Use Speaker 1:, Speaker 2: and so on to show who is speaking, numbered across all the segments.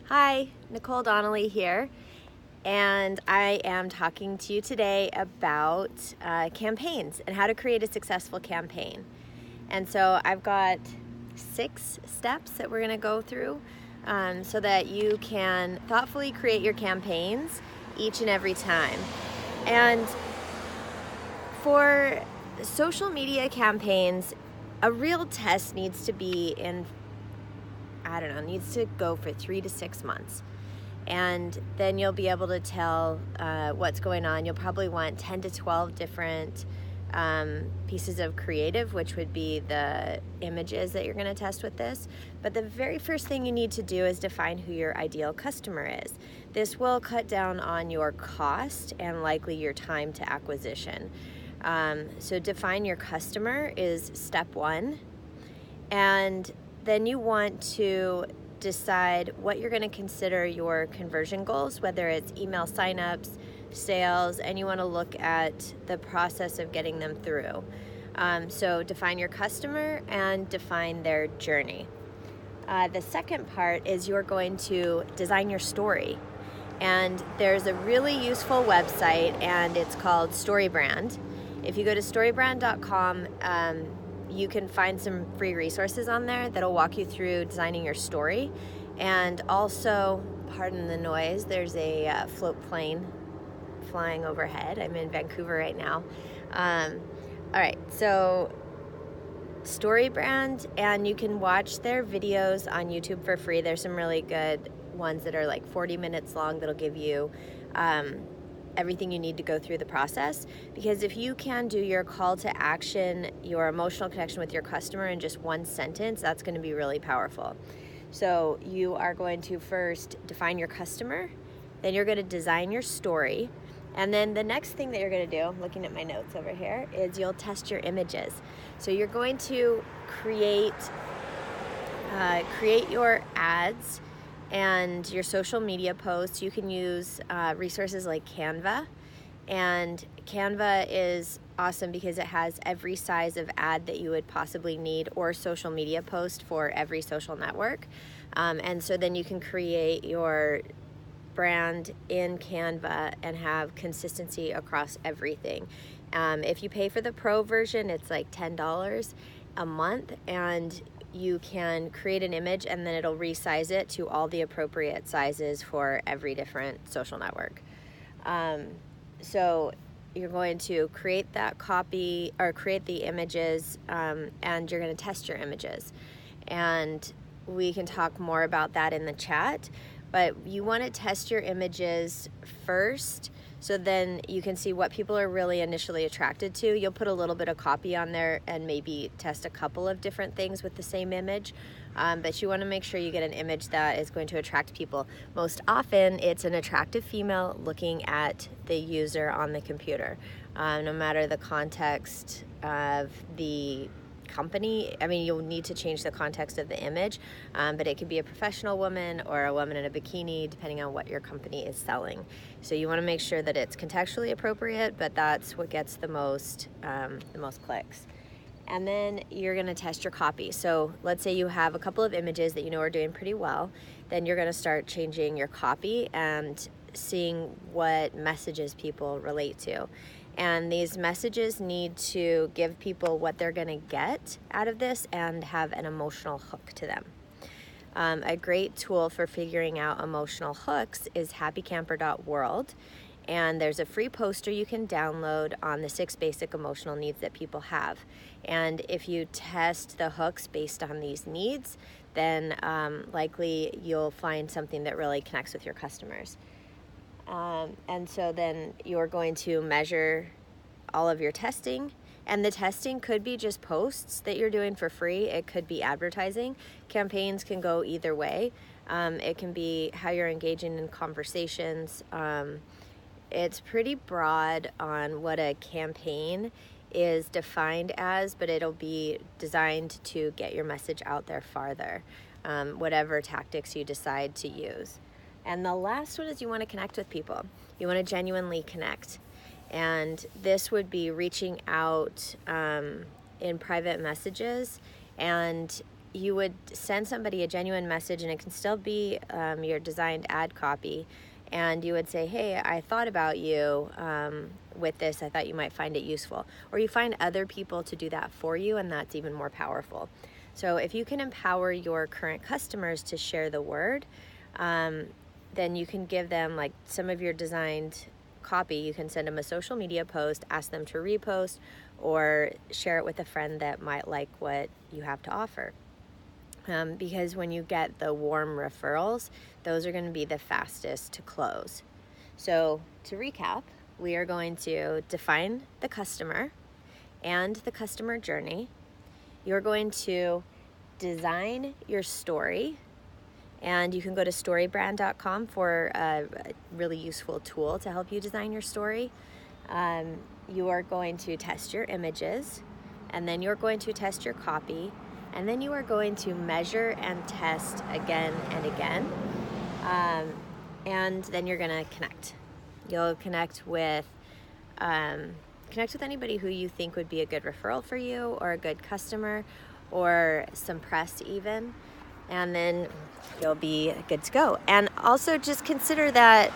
Speaker 1: Hi, Nicole Donnelly here, and I am talking to you today about campaigns and how to create a successful campaign. And so I've got 6 steps that we're going to go through so that you can thoughtfully create your campaigns each and every time. And for social media campaigns, a real test needs to be needs to go for 3 to 6 months. And then you'll be able to tell what's going on. You'll probably want 10 to 12 different pieces of creative, which would be the images that you're going to test with this. But the very first thing you need to do is define who your ideal customer is. This will cut down on your cost and likely your time to acquisition. So define your customer is step 1. And then you want to decide what you're going to consider your conversion goals, whether it's email signups, sales, and you want to look at the process of getting them through. So define your customer and define their journey. The second part is you're going to design your story. And there's a really useful website, and it's called StoryBrand. If you go to storybrand.com, you can find some free resources on there that'll walk you through designing your story. And also, pardon the noise, there's a float plane flying overhead. I'm in Vancouver right now. All right, so StoryBrand, and you can watch their videos on YouTube for free. There's some really good ones that are like 40 minutes long that'll give you everything you need to go through the process, because if you can do your call to action, your emotional connection with your customer in just one sentence, that's going to be really powerful. So you are going to first define your customer, then you're going to design your story, and then the next thing that you're going to do, I'm looking at my notes over here, is you'll test your images. So you're going to create your ads and your social media posts. You can use resources like Canva, and Canva is awesome because it has every size of ad that you would possibly need, or social media post for every social network. And so then you can create your brand in Canva and have consistency across everything. If you pay for the pro version, it's like $10 a month, and you can create an image and then it'll resize it to all the appropriate sizes for every different social network. So you're going to create that copy, or create the images, and you're going to test your images. And we can talk more about that in the chat, but you want to test your images first, so then you can see what people are really initially attracted to. You'll put a little bit of copy on there and maybe test a couple of different things with the same image. But you want to make sure you get an image that is going to attract people. Most often, it's an attractive female looking at the user on the computer. No matter the context of the company, you'll need to change the context of the image, but it could be a professional woman or a woman in a bikini, depending on what your company is selling. So you want to make sure that it's contextually appropriate, but that's what gets the most clicks. And then you're going to test your copy. So let's say you have a couple of images that you know are doing pretty well. Then you're going to start changing your copy and seeing what messages people relate to. And these messages need to give people what they're going to get out of this and have an emotional hook to them. A great tool for figuring out emotional hooks is happycamper.world. And there's a free poster you can download on the 6 basic emotional needs that people have. And if you test the hooks based on these needs, then likely you'll find something that really connects with your customers. And so then you're going to measure all of your testing, and the testing could be just posts that you're doing for free. It could be advertising. Campaigns can go either way. It can be how you're engaging in conversations. It's pretty broad on what a campaign is defined as, but it'll be designed to get your message out there farther, whatever tactics you decide to use. And the last one is you want to connect with people. You want to genuinely connect. And this would be reaching out in private messages, and you would send somebody a genuine message, and it can still be your designed ad copy, and you would say, hey, I thought about you with this. I thought you might find it useful. Or you find other people to do that for you, and that's even more powerful. So if you can empower your current customers to share the word, then you can give them like some of your designed copy. You can send them a social media post, ask them to repost, or share it with a friend that might like what you have to offer. Because when you get the warm referrals, those are going to be the fastest to close. So to recap, we are going to define the customer and the customer journey. You're going to design your story, and you can go to storybrand.com for a really useful tool to help you design your story. You are going to test your images, and then you're going to test your copy, and then you are going to measure and test again and again. And then you're going to connect. You'll connect with anybody who you think would be a good referral for you, or a good customer, or some press even. And then you'll be good to go. And also just consider that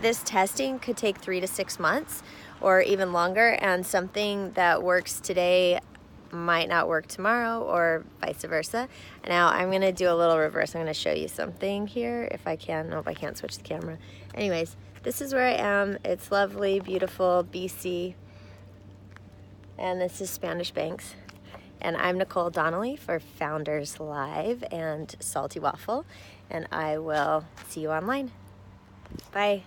Speaker 1: this testing could take 3 to 6 months or even longer, and something that works today might not work tomorrow, or vice versa. Now I'm going to do a little reverse. I'm going to show you something here if I can. Nope, I can't switch the camera. Anyways, this is where I am. It's lovely, beautiful BC. And this is Spanish Banks. And I'm Nicole Donnelly for Founders Live and Salty Waffle. And I will see you online. Bye.